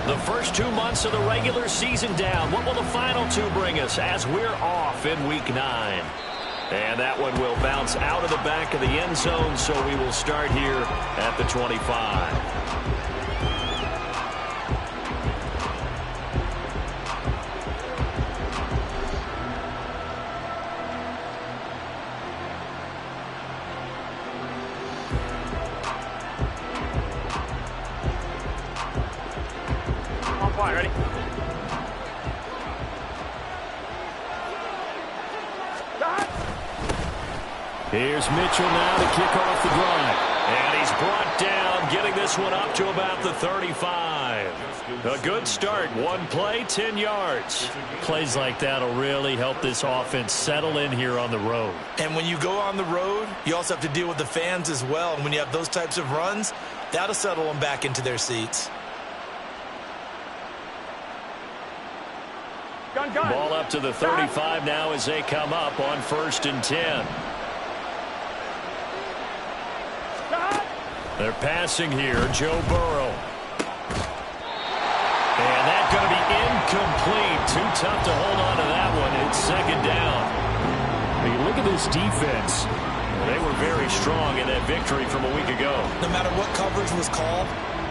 The first 2 months of the regular season down. What will the final two bring us as we're off in Week 9? And that one will bounce out of the back of the end zone, so we will start here at the 25. Ready? Here's Mitchell now to kick off the drive. And he's brought down, getting this one up to about the 35. A good start. One play, 10 yards. Plays like that will really help this offense settle in here on the road. And when you go on the road, you also have to deal with the fans as well. And when you have those types of runs, that'll settle them back into their seats. Ball up to the 35 now as they come up on 1st and 10. They're passing here, Joe Burrow. And that's going to be incomplete. Too tough to hold on to that one. It's 2nd down. When you look at this defense, they were very strong in that victory from a week ago. No matter what coverage was called,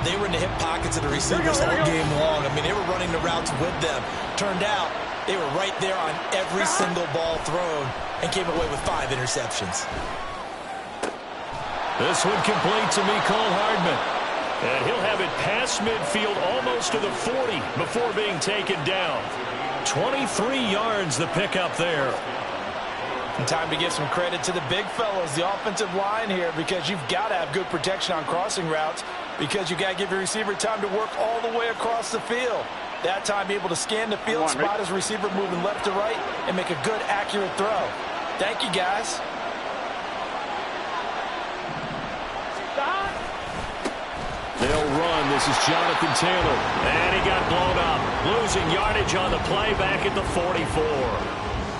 they were in the hip pockets of the receivers all game long. I mean, they were running the routes with them. Turned out, they were right there on every single ball thrown and came away with 5 interceptions. This one complete to Mecole Hardman. And he'll have it past midfield almost to the 40 before being taken down. 23 yards the pickup there. And time to give some credit to the big fellows, the offensive line here, because you've got to have good protection on crossing routes because you've got to give your receiver time to work all the way across the field. That time able to scan the field, spot his receiver moving left to right, and make a good, accurate throw. Thank you, guys. They'll run. This is Jonathan Taylor. And he got blown up. Losing yardage on the play back at the 44.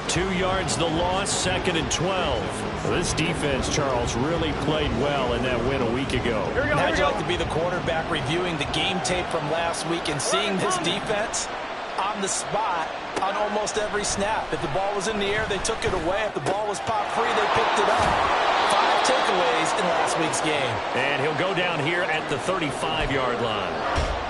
2 yards the loss, 2nd and 12. Well, this defense, Charles, really played well in that win a week ago. How'd you like to be the quarterback reviewing the game tape from last week and seeing this defense on the spot on almost every snap? If the ball was in the air, they took it away. If the ball was popped free, they picked it up. 5 takeaways in last week's game. And he'll go down here at the 35-yard line.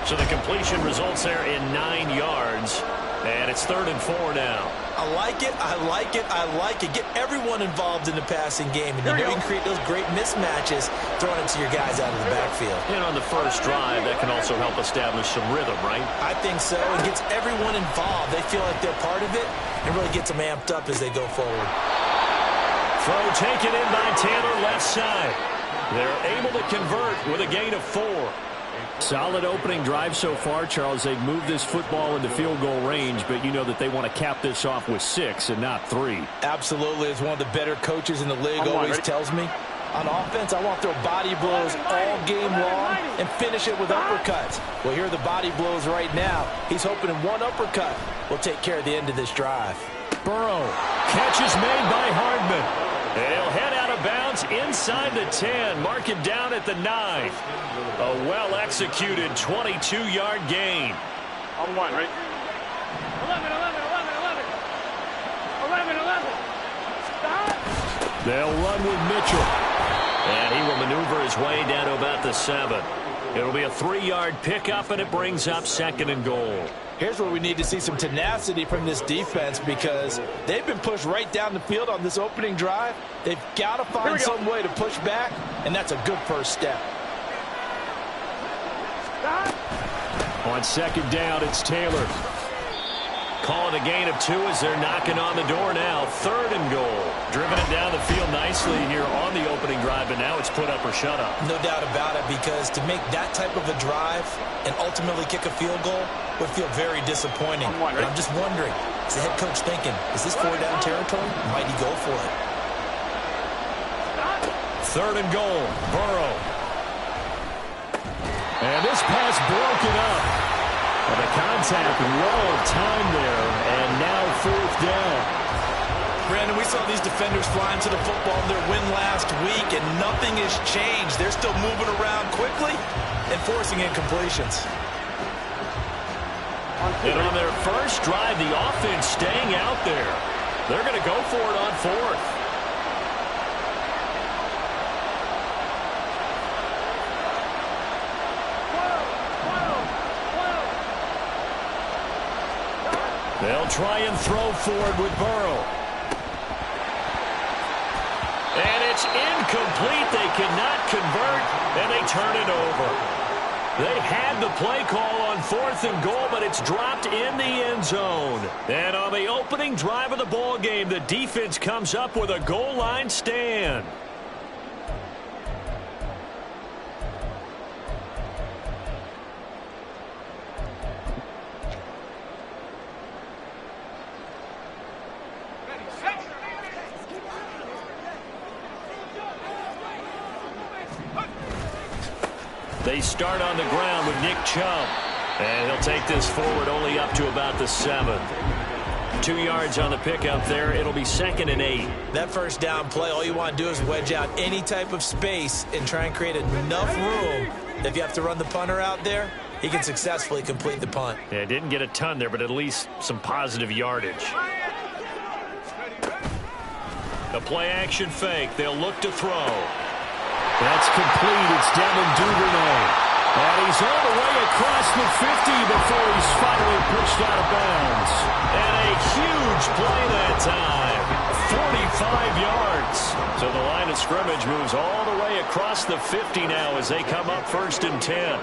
So the completion results there in 9 yards. And it's 3rd and 4 now. I like it, I like it, I like it. Get everyone involved in the passing game. And you know you can create those great mismatches throwing it to your guys out of the backfield. And on the first drive, that can also help establish some rhythm, right? I think so. It gets everyone involved. They feel like they're part of it and really gets them amped up as they go forward. Throw taken in by Taylor, left side. They're able to convert with a gain of 4. Solid opening drive so far, Charles. They've moved this football into field goal range, but you know that they want to cap this off with 6 and not 3. Absolutely. As one of the better coaches in the league always tells me, on offense, I want to throw body blows all game long and finish it with uppercuts. Well, here are the body blows right now. He's hoping one uppercut will take care of the end of this drive. Burrow. Catch is made by Hardman. They'll head out of bounds inside the 10. Mark it down at the 9. A well-executed 22-yard gain. On 1, right? 11. Stop. They'll run with Mitchell. And he will maneuver his way down to about the 7. It'll be a 3-yard pickup, and it brings up 2nd and goal. Here's where we need to see some tenacity from this defense because they've been pushed right down the field on this opening drive. They've got to find some way to push back, and that's a good first step. On 2nd down, it's Taylor. Calling a gain of 2 as they're knocking on the door now. 3rd and goal. Driven it down the field nicely here on the opening drive, but now it's put up or shut up. No doubt about it, because to make that type of a drive and ultimately kick a field goal would feel very disappointing. But I'm just wondering, is the head coach thinking, is this 4-down territory? Might he go for it? 3rd and goal. Burrow. And this pass broken up. And the contact well timed there, and now 4th down. Brandon, we saw these defenders flying to the football in their win last week, and nothing has changed. They're still moving around quickly and forcing incompletions. And on their first drive, the offense staying out there. They're going to go for it on fourth. They'll try and throw forward with Burrow. And it's incomplete. They cannot convert, and they turn it over. They had the play call on 4th and goal, but it's dropped in the end zone. And on the opening drive of the ball game, the defense comes up with a goal line stand. They start on the ground with Nick Chubb. And he'll take this forward only up to about the 7. 2 yards on the pickup there. It'll be 2nd and 8. That first down play, all you want to do is wedge out any type of space and try and create enough room. If you have to run the punter out there, he can successfully complete the punt. Yeah, didn't get a ton there, but at least some positive yardage. The play-action fake. They'll look to throw. That's complete. It's Devin Duvernay. And he's all the way across the 50 before he's finally pushed out of bounds. And a huge play that time. 45 yards. So the line of scrimmage moves all the way across the 50 now as they come up 1st and 10.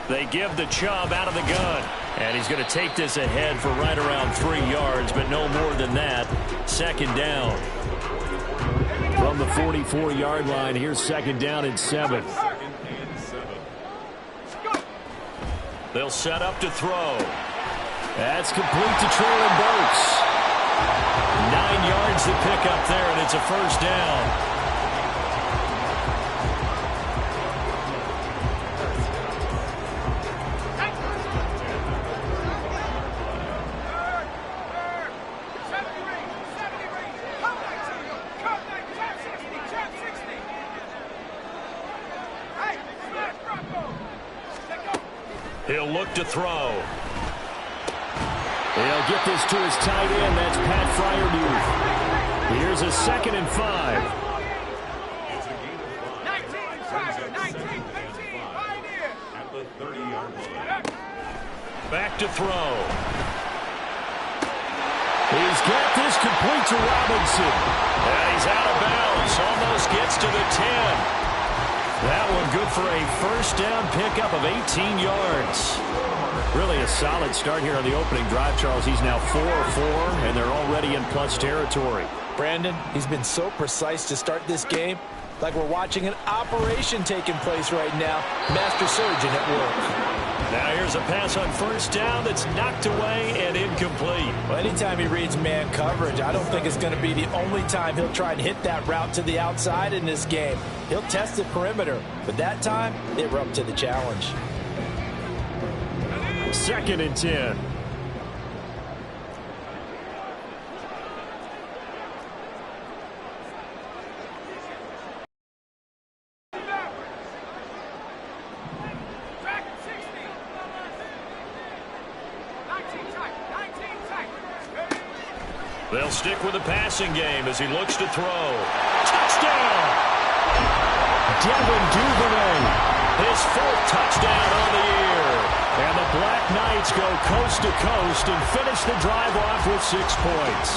They give the Chubb out of the gun. And he's going to take this ahead for right around 3 yards, but no more than that. 2nd down. From the 44-yard line, here's 2nd down and 7. They'll set up to throw. That's complete to Traylon Burks. 9 yards to pick up there, and it's a 1st down. He'll look to throw. He'll get this to his tight end. That's Pat Fryermuth. Here's a 2nd and 5. Back to throw. He's got this complete to Robinson. And he's out of bounds. Almost gets to the 10. That one good for a 1st down pickup of 18 yards. Really a solid start here on the opening drive, Charles. He's now 4-4, and they're already in plus territory. Brandon, he's been so precise to start this game, like we're watching an operation taking place right now. Master surgeon at work. Now here's a pass on 1st down that's knocked away and incomplete. Well, anytime he reads man coverage, I don't think it's going to be the only time he'll try and hit that route to the outside in this game. He'll test the perimeter, but that time, they were up to the challenge. 2nd and 10. They'll stick with the passing game as he looks to throw. Touchdown! Devin Duvernay, his 4th touchdown on the year. And the Blackknights go coast to coast and finish the drive off with 6 points.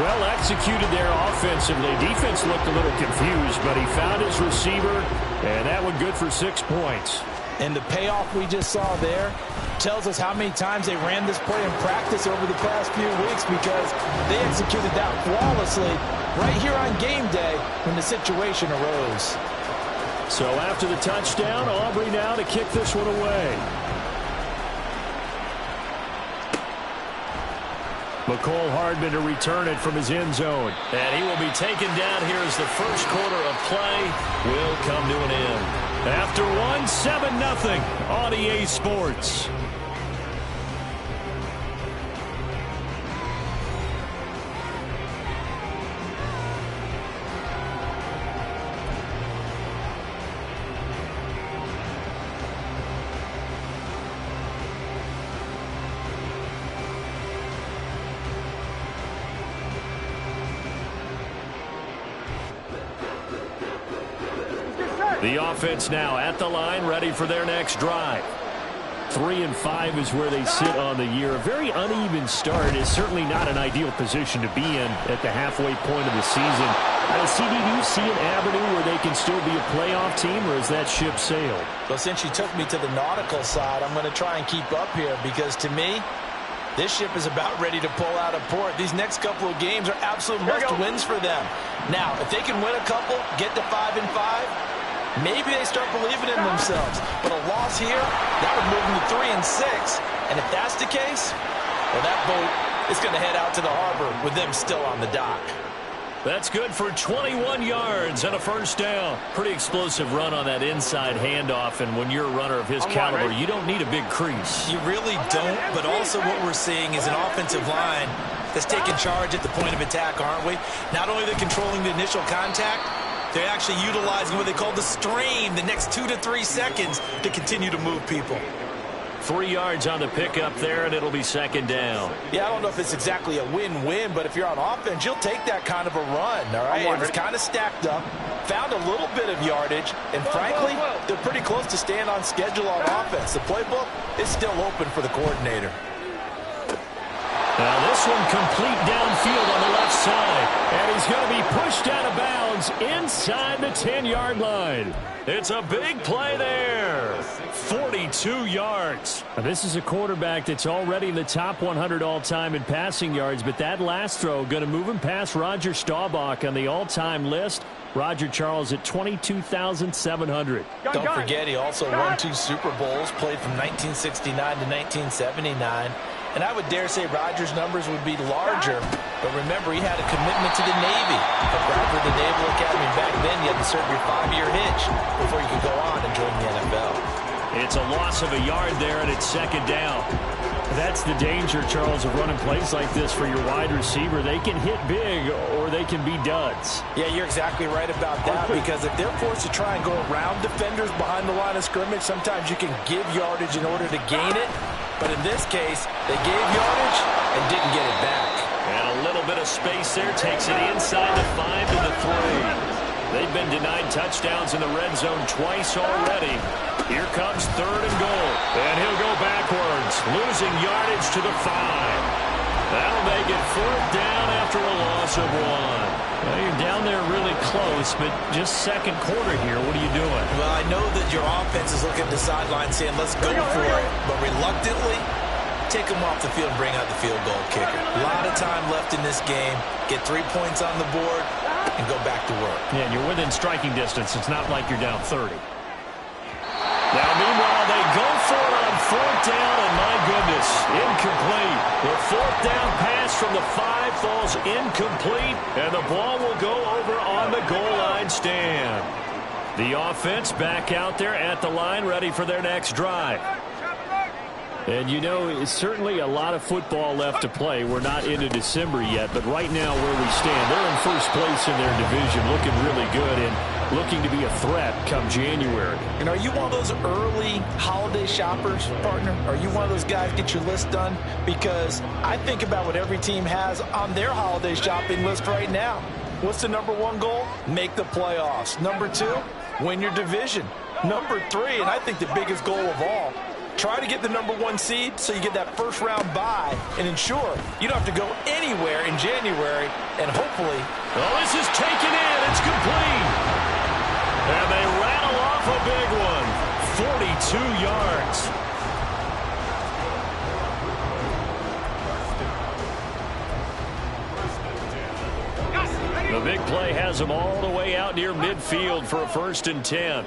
Well executed there offensively. Defense looked a little confused, but he found his receiver, and that one good for 6 points. And the payoff we just saw there tells us how many times they ran this play in practice over the past few weeks, because they executed that flawlessly right here on game day when the situation arose. So after the touchdown, Aubrey now to kick this one away. McCole Hardman to return it from his end zone. And he will be taken down here as the first quarter of play will come to an end. After one, 7-0 on EA Sports. The offense now at the line, ready for their next drive. 3-5 is where they sit on the year. A very uneven start is certainly not an ideal position to be in at the halfway point of the season. CD, do you see an avenue where they can still be a playoff team, or has that ship sailed? Well, since you took me to the nautical side, I'm going to try and keep up here because, to me, this ship is about ready to pull out of port. These next couple of games are absolute must-wins for them. Now, if they can win a couple, get to 5-5, maybe they start believing in themselves. But a loss here, that would move them to 3-6. And if that's the case, well, that boat is going to head out to the harbor with them still on the dock. That's good for 21 yards and a first down. Pretty explosive run on that inside handoff, and when you're a runner of his caliber, you don't need a big crease. You really don't, but also what we're seeing is an offensive line that's taking charge at the point of attack, aren't we? Not only are they controlling the initial contact, they're actually utilizing what they call the strain, the next 2 to 3 seconds, to continue to move people. 3 yards on the pickup there, and it'll be second down. Yeah, I don't know if it's exactly a win-win, but if you're on offense, you'll take that kind of a run, all right? It was kind of stacked up, found a little bit of yardage, and frankly, they're pretty close to staying on schedule on offense. The playbook is still open for the coordinator. Now this one complete downfield on the left side, and he's going to be pushed out of bounds inside the 10-yard line. It's a big play there. 42 yards. Now, this is a quarterback that's already in the top 100 all-time in passing yards, but that last throw going to move him past Roger Staubach on the all-time list. Roger Charles at 22,700. Don't forget, he also won 2 Super Bowls, played from 1969 to 1979. And I would dare say Rodgers' numbers would be larger. But remember, he had a commitment to the Navy. A graduate of the Naval Academy. Back then, you had to serve your 5-year hitch before you could go on and join the NFL. It's a loss of a yard there, and it's second down. That's the danger, Charles, of running plays like this for your wide receiver. They can hit big, or they can be duds. Yeah, you're exactly right about that, because if they're forced to try and go around defenders behind the line of scrimmage, sometimes you can give yardage in order to gain it. But in this case, they gave yardage and didn't get it back. And a little bit of space there takes it inside the 5 to the 3. They've been denied touchdowns in the red zone twice already. Here comes 3rd and goal. And he'll go backwards, losing yardage to the 5. That'll make it 4th down after a loss of 1. Well, you're down there really close, but just second quarter here. What are you doing? Well, I know that your offense is looking at the sideline saying, let's go for it. But reluctantly, take them off the field and bring out the field goal kicker. A lot of time left in this game. Get 3 points on the board and go back to work. Yeah, and you're within striking distance. It's not like you're down 30. Now, meanwhile, they go for it on 4th down, and my goodness, incomplete. The 4th down pass from the 5 falls incomplete, and the ball will go over on the goal line stand. The offense back out there at the line, ready for their next drive. And, you know, it's certainly a lot of football left to play. We're not into December yet, but right now where we stand, they're in first place in their division, looking really good and looking to be a threat come January. And are you one of those early holiday shoppers, partner? Are you one of those guys get your list done? Because I think about what every team has on their holiday shopping list right now. What's the number 1 goal? Make the playoffs. Number 2, win your division. Number 3, and I think the biggest goal of all, try to get the number 1 seed so you get that first round bye and ensure you don't have to go anywhere in January, and hopefully... Oh, this is taken in. It's complete. And they rattle off a big one. 42 yards. The big play has them all the way out near midfield for a 1st and 10.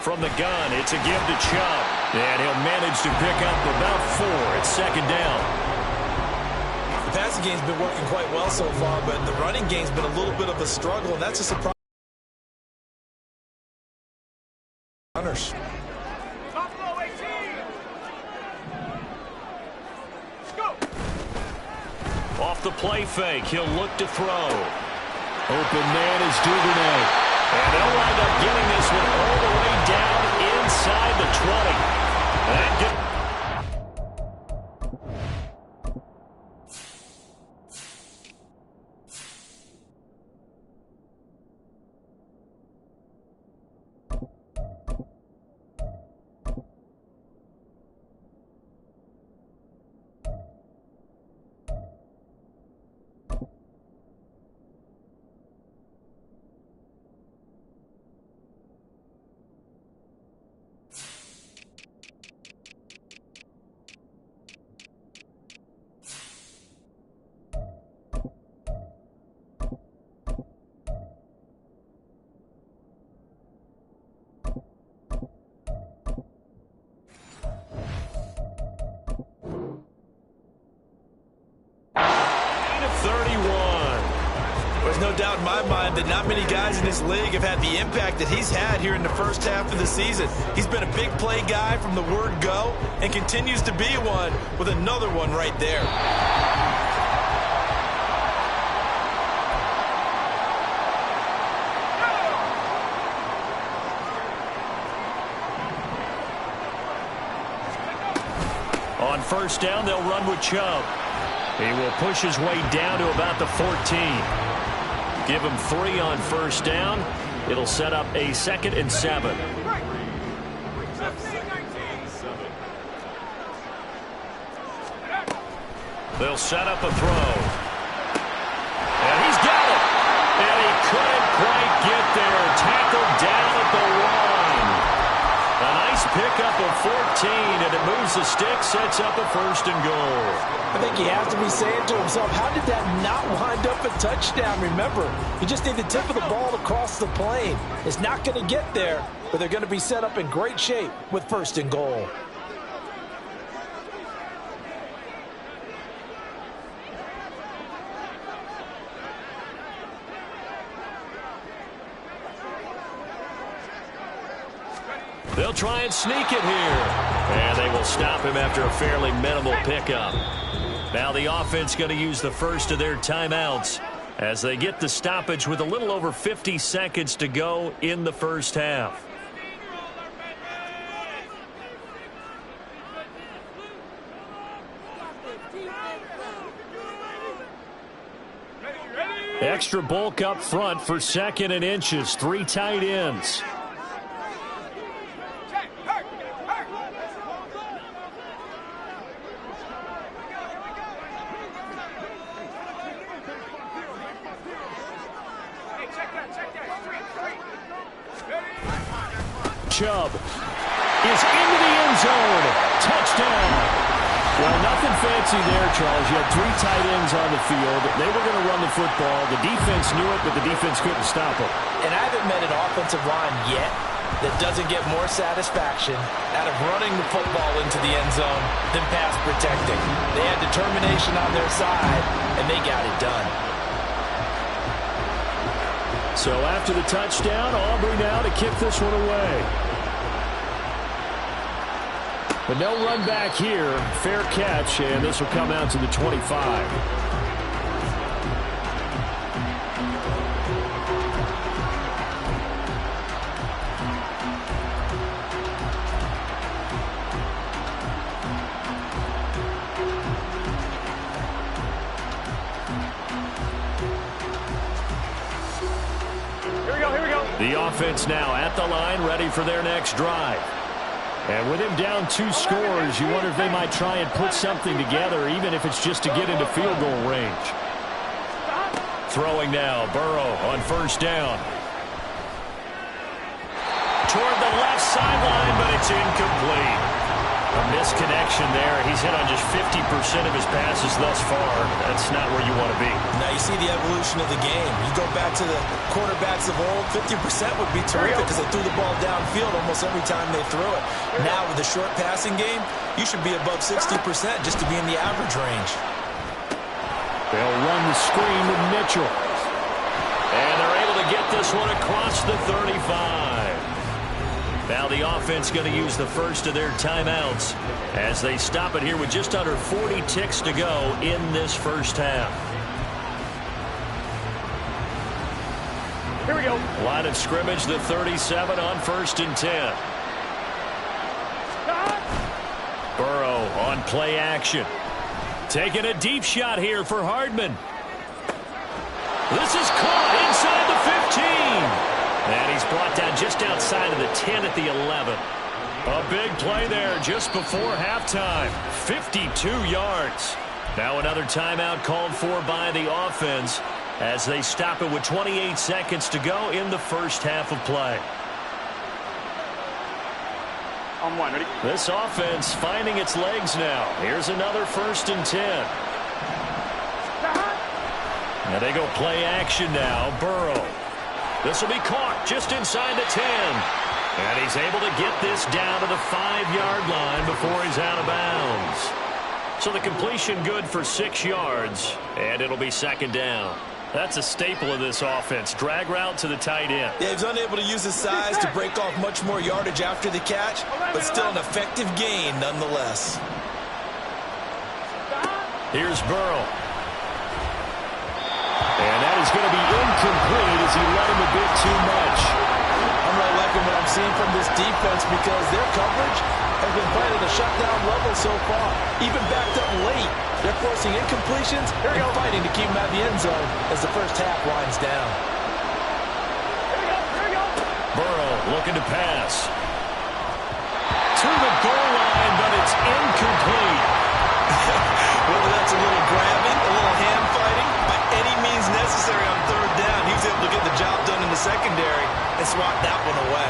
From the gun, it's a give to Chubb. And he'll manage to pick up about 4. It's second down. The passing game's been working quite well so far, but the running game's been a little bit of a struggle, and that's a surprise. Runners. Off the play fake, he'll look to throw. Open man is Duvernay. And they'll wind up getting this one all the way down inside the 20. 31. There's no doubt in my mind that not many guys in this league have had the impact that he's had here in the first half of the season. He's been a big play guy from the word go and continues to be one with another one right there. On first down, they'll run with Chubb. He will push his way down to about the 14. Give him 3 on first down. It'll set up a 2nd and 7. They'll set up a throw. And he's got it. And he couldn't quite get there. Tackled down at the 1. A nice pickup of 14, and it moves the stick, sets up a 1st and goal. I think he has to be saying to himself, how did that not wind up a touchdown? Remember, you just need the tip of the ball across the plane. It's not going to get there, but they're going to be set up in great shape with 1st and goal. They'll try and sneak it here. And they will stop him after a fairly minimal pickup. Now the offense going to use the first of their timeouts as they get the stoppage with a little over 50 seconds to go in the first half. Extra bulk up front for 2nd and inches. 3 tight ends. Chubb is into the end zone. Touchdown. Well, nothing fancy there, Charles. You had 3 tight ends on the field. They were going to run the football. The defense knew it, but the defense couldn't stop it. And I haven't met an offensive line yet that doesn't get more satisfaction out of running the football into the end zone than pass protecting. They had determination on their side, and they got it done. So after the touchdown, Aubrey now to kick this one away. But no run back here. Fair catch, and this will come out to the 25. Here we go. The offense now at the line, ready for their next drive. And with him down 2 scores, you wonder if they might try and put something together, even if it's just to get into field goal range. Throwing now, Burrow on first down. Toward the left sideline, but it's incomplete. A misconnection there. He's hit on just 50% of his passes thus far. That's not where you want to be. Now you see the evolution of the game. You go back to the quarterbacks of old, 50% would be terrific because they threw the ball downfield almost every time they threw it. Now with the short passing game, you should be above 60% just to be in the average range. They'll run the screen with Mitchell. And they're able to get this one across the 35. Now the offense going to use the first of their timeouts as they stop it here with just under 40 ticks to go in this first half. Here we go. Line of scrimmage, the 37 on 1st and 10. Burrow on play action. Taking a deep shot here for Hardman. This is caught inside the 15. And he's brought down just outside of the 10 at the 11. A big play there just before halftime. 52 yards. Now another timeout called for by the offense as they stop it with 28 seconds to go in the first half of play. On 1, ready? This offense finding its legs now. Here's another 1st and 10. And they go play action now. Burrow. This will be caught just inside the 10. And he's able to get this down to the 5-yard line before he's out of bounds. So the completion good for 6 yards, and it'll be second down. That's a staple of this offense. Drag route to the tight end. Yeah, he's unable to use his size to break off much more yardage after the catch, but still an effective gain nonetheless. Here's Burrow. And that is going to be incomplete as he led him a bit too much. I'm really liking what I'm seeing from this defense because their coverage has been playing at a shutdown level so far. Even backed up late, they're forcing incompletions and fighting to keep them out of the end zone as the first half winds down. Burrow looking to pass. To the goal line, but it's incomplete. Whether that's a little grabbing, a little hand fighting, by any means necessary on third down, he was able to get the job done in the secondary and swat that one away.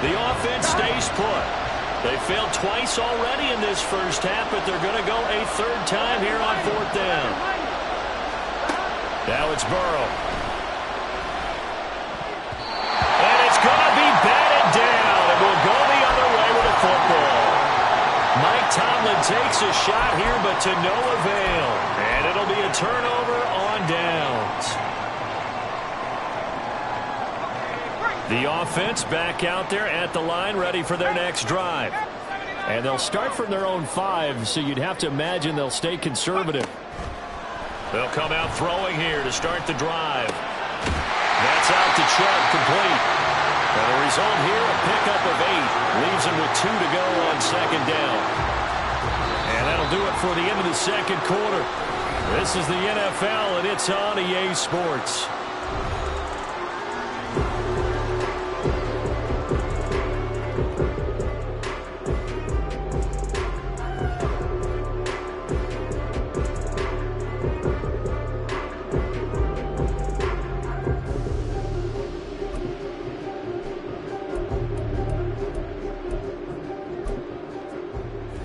The offense stays put. They failed twice already in this first half, but they're going to go a third time here on fourth down. Now it's Burrow. And it's going to be batted down, and we'll go the other way with the football. Mike Tomlin takes a shot here, but to no avail. And it'll be a turnover on downs. The offense back out there at the line, ready for their next drive. And they'll start from their own 5, so you'd have to imagine they'll stay conservative. They'll come out throwing here to start the drive. That's out to Chubb, complete. And the result here, a pickup of 8. Leaves him with 2 to go on second down. And that'll do it for the end of the second quarter. This is the NFL, and it's on EA Sports.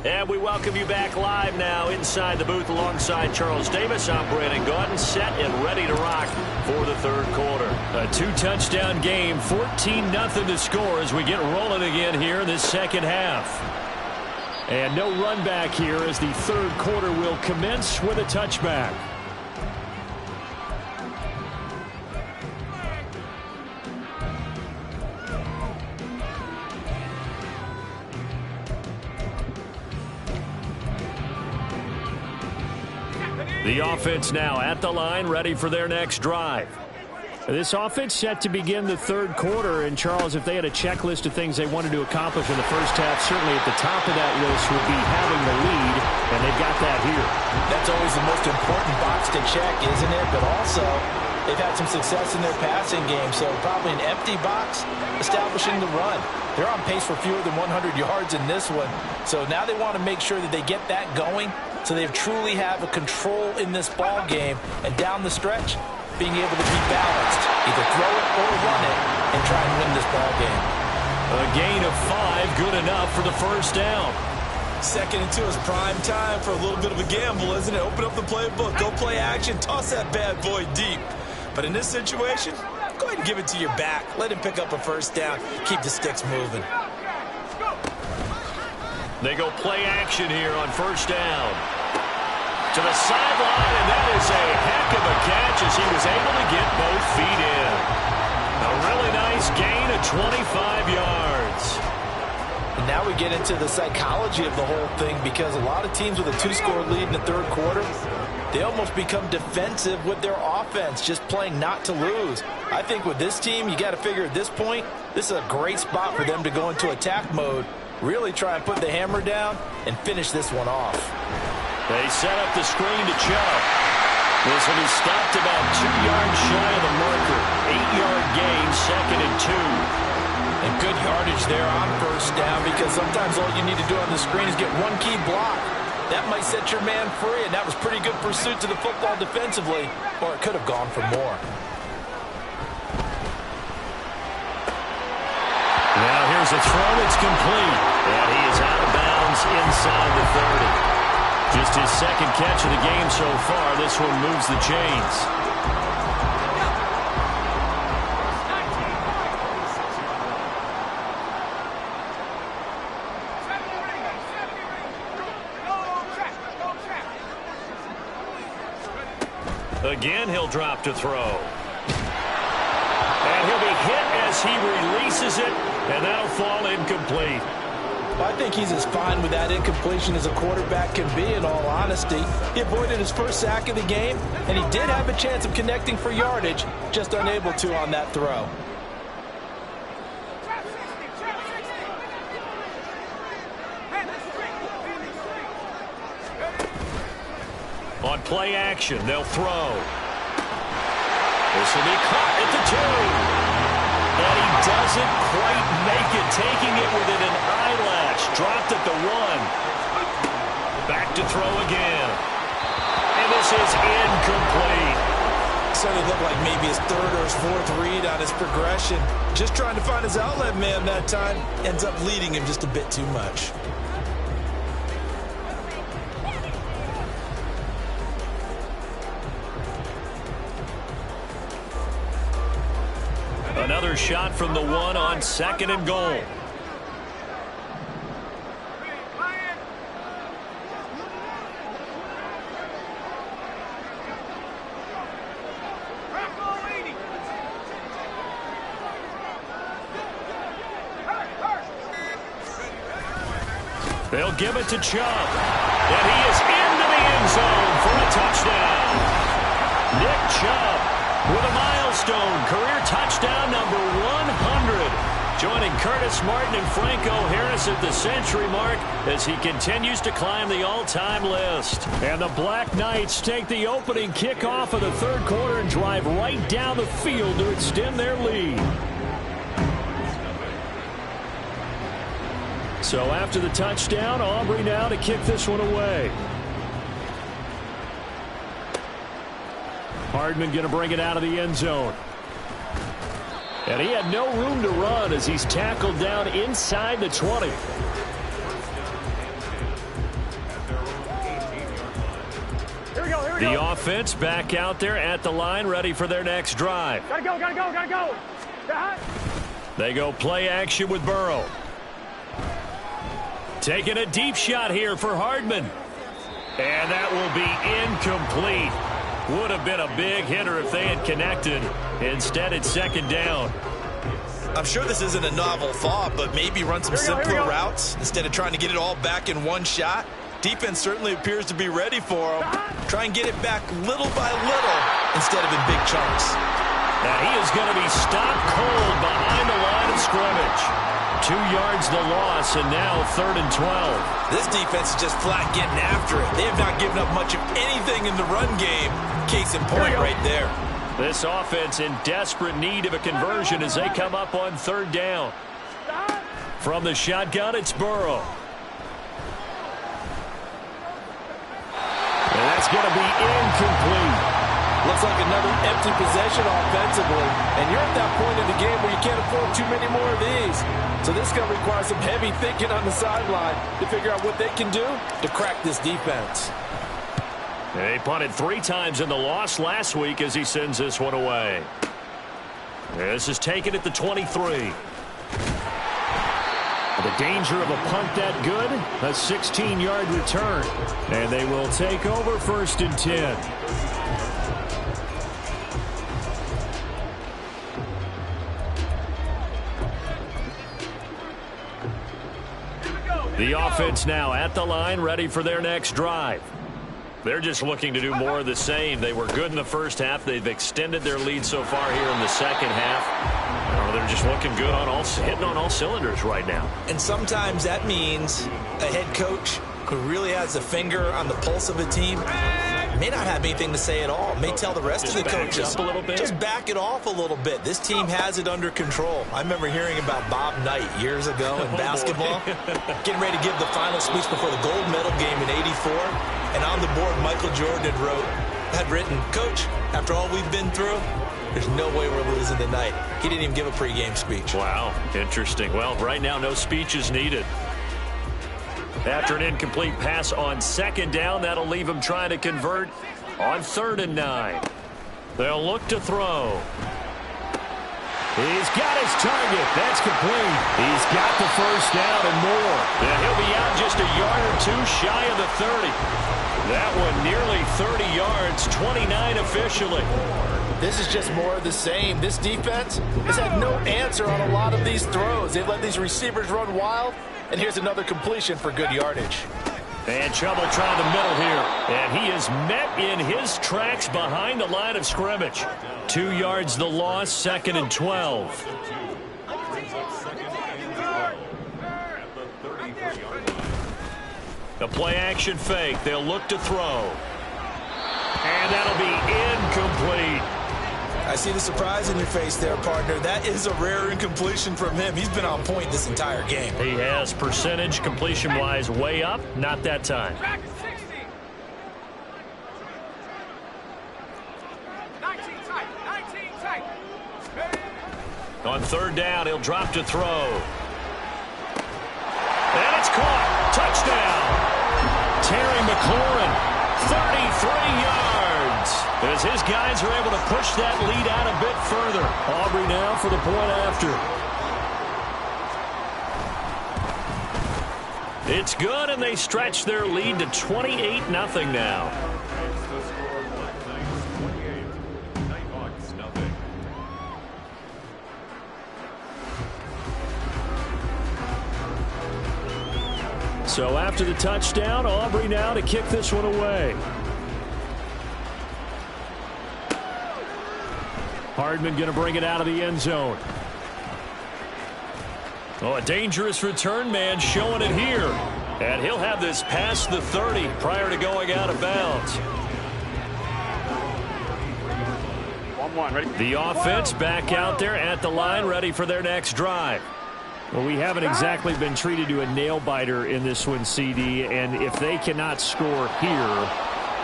And we welcome you back live now inside the booth alongside Charles Davis. I'm Brandon Gaudin, set and ready to rock for the third quarter. A 2-touchdown game, 14-0 to score as we get rolling again here in this second half. And no run back here as the third quarter will commence with a touchback. The offense now at the line, ready for their next drive. This offense set to begin the third quarter. And, Charles, if they had a checklist of things they wanted to accomplish in the first half, certainly at the top of that list would be having the lead, and they've got that here. That's always the most important box to check, isn't it? But also, they've had some success in their passing game, so probably an empty box establishing the run. They're on pace for fewer than 100 yards in this one, so now they want to make sure that they get that going so they truly have a control in this ball game, and down the stretch, being able to be balanced, either throw it or run it, and try and win this ball game. A gain of 5, good enough for the first down. 2nd and 2 is prime time for a little bit of a gamble, isn't it? Open up the playbook, go play action, toss that bad boy deep. But in this situation, go ahead and give it to your back. Let him pick up a first down, keep the sticks moving. They go play action here on first down. To the sideline, and that is a heck of a catch as he was able to get both feet in. A really nice gain of 25 yards. And now we get into the psychology of the whole thing, because a lot of teams with a 2-score lead in the third quarter, they almost become defensive with their offense, just playing not to lose. I think with this team, you got to figure at this point, this is a great spot for them to go into attack mode, really try and put the hammer down and finish this one off. They set up the screen to Chubb. This will be stopped about 2 yards shy of the marker. 8-yard gain, 2nd and 2. And good yardage there on first down, because sometimes all you need to do on the screen is get one key block. That might set your man free, and that was pretty good pursuit to the football defensively, or it could have gone for more. Now here's a throw that's complete, and he is out of bounds inside the 30. Just his second catch of the game so far. This one moves the chains. Again, he'll drop to throw. And he'll be hit as he releases it, and that'll fall incomplete. I think he's as fine with that incompletion as a quarterback can be, in all honesty. He avoided his first sack of the game, and he did have a chance of connecting for yardage, just unable to on that throw. On play action, they'll throw. This will be caught at the 2. And he doesn't quite make it, taking it within an eyelash. Dropped at the 1. Back to throw again. And this is incomplete. Certainly looked like maybe his third or his fourth read on his progression. Just trying to find his outlet man that time. Ends up leading him just a bit too much. Another shot from the 1 on 2nd and goal. They'll give it to Chubb. And he is into the end zone for a touchdown. Nick Chubb with a milestone career touchdown number 100. Joining Curtis Martin and Franco Harris at the century mark as he continues to climb the all-time list. And the Black Knights take the opening kickoff of the third quarter and drive right down the field to extend their lead. So after the touchdown, Aubrey now to kick this one away. Hardman going to bring it out of the end zone. And he had no room to run as he's tackled down inside the 20. The offense back out there at the line, ready for their next drive. Gotta go, gotta go, gotta go. They go play action with Burrow. Taking a deep shot here for Hardman. And that will be incomplete. Would have been a big hitter if they had connected. Instead, it's 2nd down. I'm sure this isn't a novel thought, but maybe run some simpler routes instead of trying to get it all back in one shot. Defense certainly appears to be ready for him. Try and get it back little by little instead of in big chunks. Now he is going to be stopped cold behind the line of scrimmage. 2 yards the loss, and now 3rd and 12. This defense is just flat getting after it. They have not given up much of anything in the run game. Case in point right there. This offense in desperate need of a conversion as they come up on 3rd down. From the shotgun, it's Burrow. And that's going to be incomplete. Looks like another empty possession offensively. And you're at that point in the game where you can't afford too many more of these. So this is going to require some heavy thinking on the sideline to figure out what they can do to crack this defense. They punted 3 times in the loss last week as he sends this one away. This is taken at the 23. The danger of a punt that good, a 16-yard return. And they will take over 1st and 10. The offense now at the line, ready for their next drive. They're just looking to do more of the same. They were good in the first half. They've extended their lead so far here in the second half. They're just looking good on hitting on all cylinders right now. And sometimes that means a head coach who really has a finger on the pulse of a team may not have anything to say at all. May tell the rest of the coaches, up a little bit. Just back it off a little bit. This team has it under control. I remember hearing about Bob Knight years ago in basketball, getting ready to give the final speech before the gold medal game in '84. And on the board, Michael Jordan had written, "Coach, after all we've been through, there's no way we're losing tonight." He didn't even give a pregame speech. Wow, interesting. Well, right now, no speech is needed. After an incomplete pass on 2nd down, that'll leave him trying to convert on 3rd and 9. They'll look to throw. He's got his target. That's complete. He's got the 1st down and more. And he'll be out just a yard or 2 shy of the 30. That one nearly 30 yards, 29 officially. This is just more of the same. This defense has had no answer on a lot of these throws. They've let these receivers run wild, and here's another completion for good yardage. And trouble trying the middle here. And he is met in his tracks behind the line of scrimmage. 2 yards the loss, 2nd and 12. A play-action fake. They'll look to throw. And that'll be incomplete. I see the surprise in your face there, partner. That is a rare incompletion from him. He's been on point this entire game. He has percentage completion-wise way up. Not that time. On 3rd down, he'll drop to throw. And it's caught. Touchdown. Terry McLaurin, 33 yards. As his guys are able to push that lead out a bit further. Aubrey now for the point after. It's good, and they stretch their lead to 28-0 now. So after the touchdown, Aubrey now to kick this one away. Hardman going to bring it out of the end zone. Oh, a dangerous return man showing it here. And he'll have this past the 30 prior to going out of bounds. 1-1, ready? The offense back out there at the line, ready for their next drive. Well, we haven't exactly been treated to a nail-biter in this one, CD, and if they cannot score here,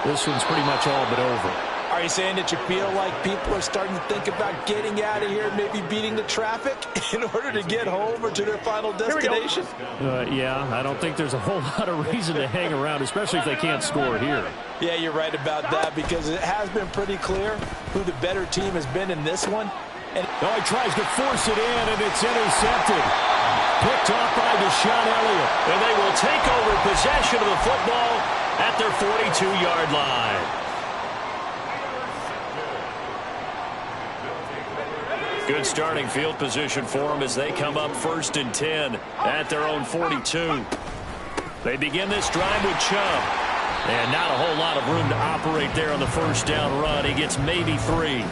this one's pretty much all but over. Are you saying that you feel like people are starting to think about getting out of here, maybe beating the traffic in order to get home or to their final destination? Yeah, I don't think there's a whole lot of reason to hang around, especially if they can't score here. Yeah, you're right about that, because it has been pretty clear who the better team has been in this one. And he tries to force it in, and it's intercepted. Picked off by Deshaun Elliott. And they will take over possession of the football at their 42-yard line. Good starting field position for them as they come up 1st and 10 at their own 42. They begin this drive with Chubb. And not a whole lot of room to operate there on the 1st down run. He gets maybe 3.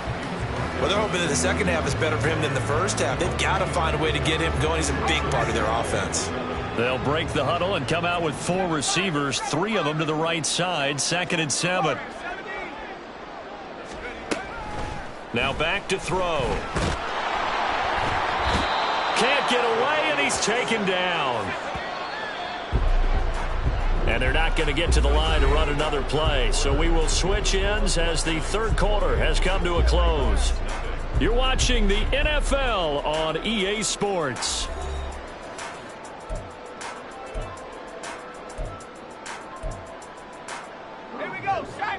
Well, they're hoping that the second half is better for him than the first half. They've got to find a way to get him going. He's a big part of their offense. They'll break the huddle and come out with 4 receivers, 3 of them to the right side, 2nd and 7. Now back to throw. Can't get away, and he's taken down. And they're not going to get to the line to run another play. So we will switch ends as the 3rd quarter has come to a close. You're watching the NFL on EA Sports.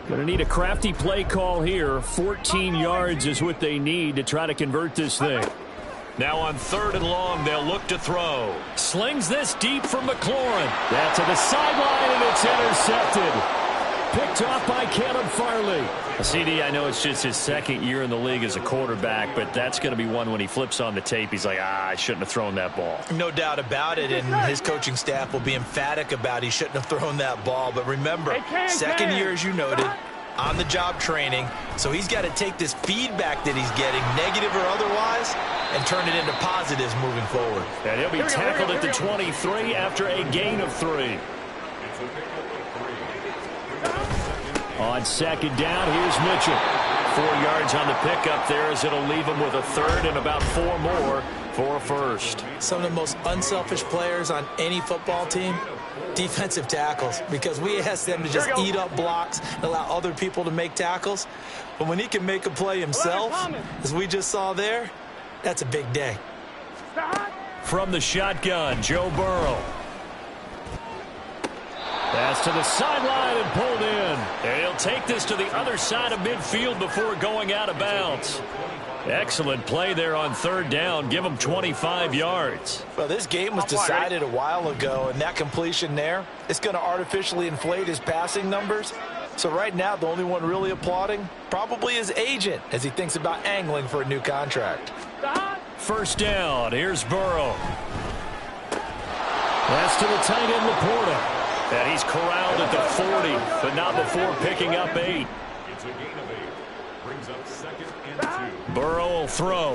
Going to need a crafty play call here. 14 yards is what they need to try to convert this thing. Now on 3rd and long, they'll look to throw. Slings this deep from McLaurin. That's to the sideline, and it's intercepted. Picked off by Caleb Farley. CD, I know it's just his 2nd year in the league as a quarterback, but that's going to be one when he flips on the tape. He's like, I shouldn't have thrown that ball. No doubt about it, and his coaching staff will be emphatic about he shouldn't have thrown that ball. But remember, 2nd year, as you noted, on-the-job training, so he's got to take this feedback that he's getting, negative or otherwise, and turn it into positives moving forward. And he'll be tackled at the 23 after a gain of 3. On 2nd down, here's Mitchell. 4 yards on the pickup there as it'll leave him with a 3rd and about 4 more for a 1st. Some of the most unselfish players on any football team, defensive tackles, because we ask them to just eat up blocks and allow other people to make tackles. But when he can make a play himself, as we just saw there, that's a big day. From the shotgun, Joe Burrow. Pass to the sideline and pulled in. And he'll take this to the other side of midfield before going out of bounds. Excellent play there on third down. Give him 25 yards. Well, this game was decided a while ago, and that completion there, it's going to artificially inflate his passing numbers. So right now, the only one really applauding probably his agent as he thinks about angling for a new contract. First down. Here's Burrow. That's to the tight end, Laporta. And he's corralled at the 40, but not before picking up 8. It's a gain of 8. Brings up 2nd and 2. Burrow will throw.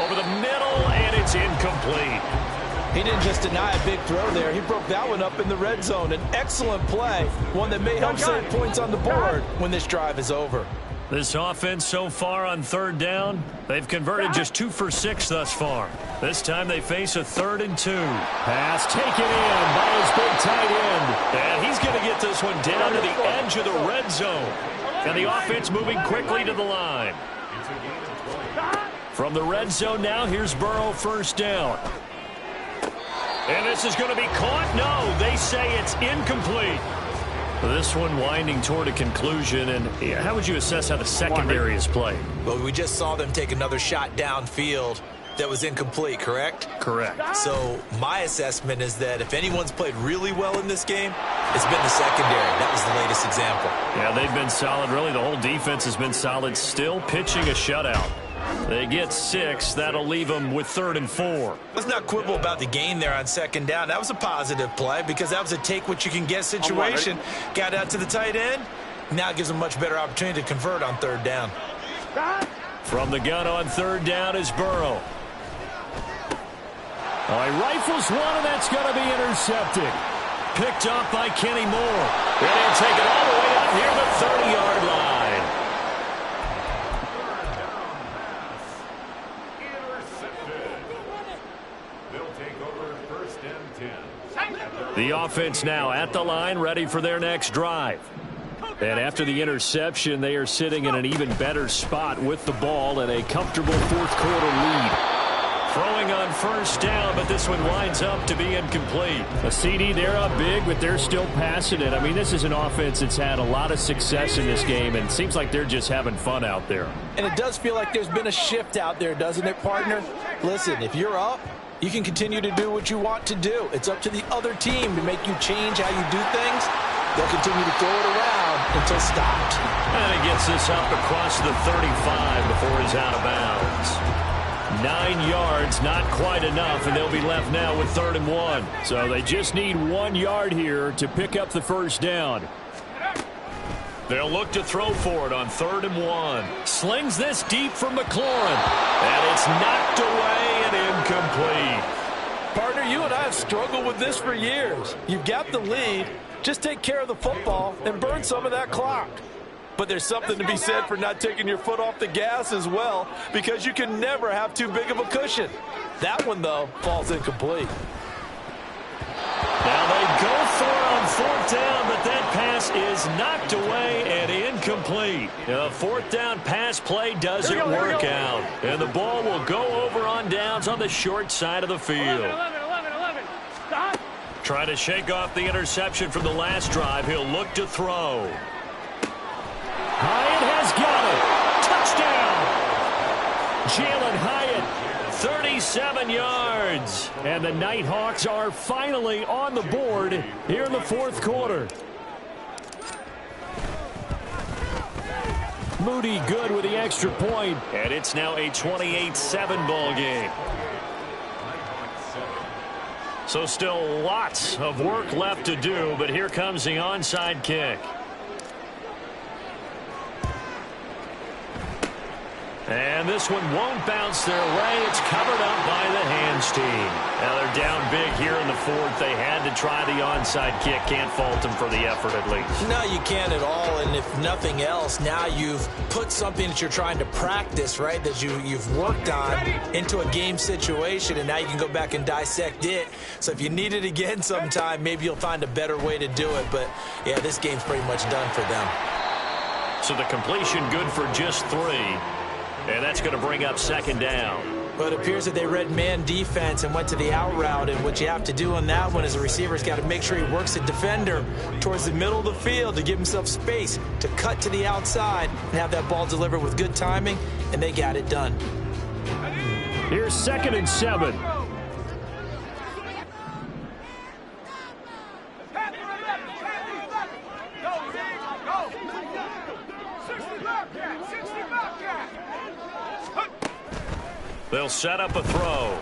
Over the middle, and it's incomplete. He didn't just deny a big throw there. He broke that one up in the red zone. An excellent play, one that may help save points on the board when this drive is over. This offense so far on third down, they've converted just 2 for 6 thus far. This time they face a 3rd and 2. Pass taken in by his big tight end. And he's going to get this one down to the edge of the red zone. And the offense moving quickly to the line. From the red zone now, here's Burrow first down. And this is going to be caught. No, they say it's incomplete. This one winding toward a conclusion. And how would you assess how the secondary is played? Well, we just saw them take another shot downfield that was incomplete, correct? Correct. So my assessment is that if anyone's played really well in this game, it's been the secondary. That was the latest example. Yeah, they've been solid. Really, the whole defense has been solid. Still pitching a shutout. They get 6. That'll leave them with 3rd and 4. Let's not quibble about the gain there on 2nd down. That was a positive play because that was a take-what-you-can-get situation. Got out to the tight end. Now it gives them a much better opportunity to convert on 3rd down. From the gun on 3rd down is Burrow. He rifles one, and that's going to be intercepted. Picked up by Kenny Moore. And he'll take it all the way up near the 30-yard line. The offense now at the line, ready for their next drive. And after the interception, they are sitting in an even better spot with the ball and a comfortable 4th quarter lead. Throwing on first down, but this one winds up to be incomplete. A CD, they're up big, but they're still passing it. I mean, this is an offense that's had a lot of success in this game, and it seems like they're just having fun out there. And it does feel like there's been a shift out there, doesn't it, partner? Listen, if you're up, you can continue to do what you want to do. It's up to the other team to make you change how you do things. They'll continue to throw it around until stopped. And he gets this up across the 35 before he's out of bounds. 9 yards, not quite enough, and they'll be left now with 3rd and 1. So they just need 1 yard here to pick up the first down. They'll look to throw for it on 3rd and 1. Slings this deep from McLaurin. And it's knocked away and incomplete. Partner, you and I have struggled with this for years. You've got the lead. Just take care of the football and burn some of that clock. But there's something to be said for not taking your foot off the gas as well, because you can never have too big of a cushion. That one, though, falls incomplete. Now they go for it on 4th down, but that pass is knocked away and incomplete. The 4th down pass play doesn't work out. And the ball will go over on downs on the short side of the field. 11. Stop. Trying to shake off the interception from the last drive. He'll look to throw. Hyatt has got it. Touchdown. Jalen Hyatt, 37 yards. And the Nighthawks are finally on the board here in the 4th quarter. Moody good with the extra point. And it's now a 28-7 ball game. So still lots of work left to do, but here comes the onside kick. And this one won't bounce their way. It's covered up by the hands team. Now they're down big here in the 4th. They had to try the onside kick. Can't fault them for the effort at least. No, you can't at all. And if nothing else, now you've put something that you're trying to practice, right, that you've worked on into a game situation, and now you can go back and dissect it. So if you need it again sometime, maybe you'll find a better way to do it. But, yeah, this game's pretty much done for them. So the completion good for just 3. And that's going to bring up 2nd down. Well, it appears that they read man defense and went to the out route, and what you have to do on that one is the receiver's got to make sure he works the defender towards the middle of the field to give himself space to cut to the outside and have that ball delivered with good timing, and they got it done. Here's 2nd and 7. They'll set up a throw.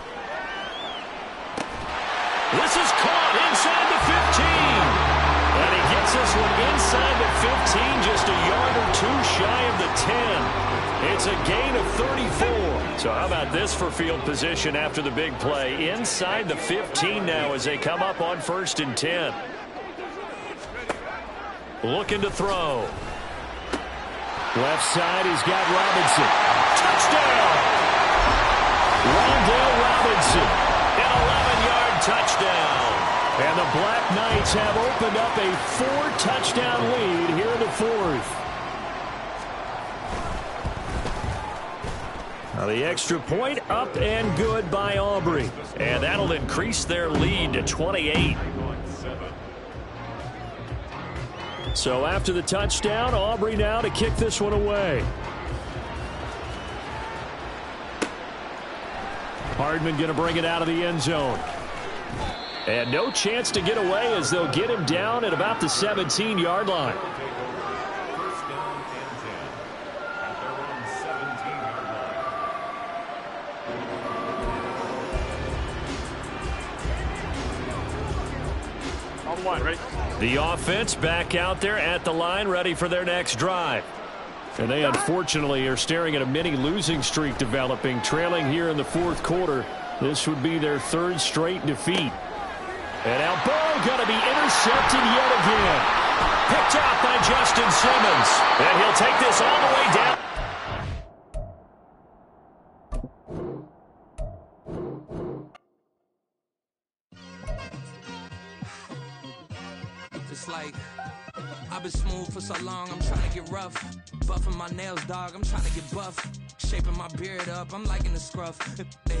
This is caught inside the 15. And he gets this one inside the 15, just a yard or two shy of the 10. It's a gain of 34. So how about this for field position after the big play? Inside the 15 now as they come up on 1st and 10. Looking to throw. Left side, he's got Robinson. Touchdown! Rondale Robinson, an 11-yard touchdown. And the Black Knights have opened up a 4-touchdown lead here in the 4th. Now the extra point up and good by Aubrey. And that'll increase their lead to 28. So after the touchdown, Aubrey now to kick this one away. Hardman going to bring it out of the end zone. And no chance to get away as they'll get him down at about the 17-yard line. On one, ready? The offense back out there at the line, ready for their next drive. And they unfortunately are staring at a mini losing streak developing, trailing here in the 4th quarter. This would be their 3rd straight defeat. And now ball going to be intercepted yet again. Picked out by Justin Simmons. And he'll take this all the way down. It's like I've been smooth for so long, I'm trying to get rough. Buffing my nails, dog, I'm trying to get buff. Shaping my beard up, I'm liking the scruff.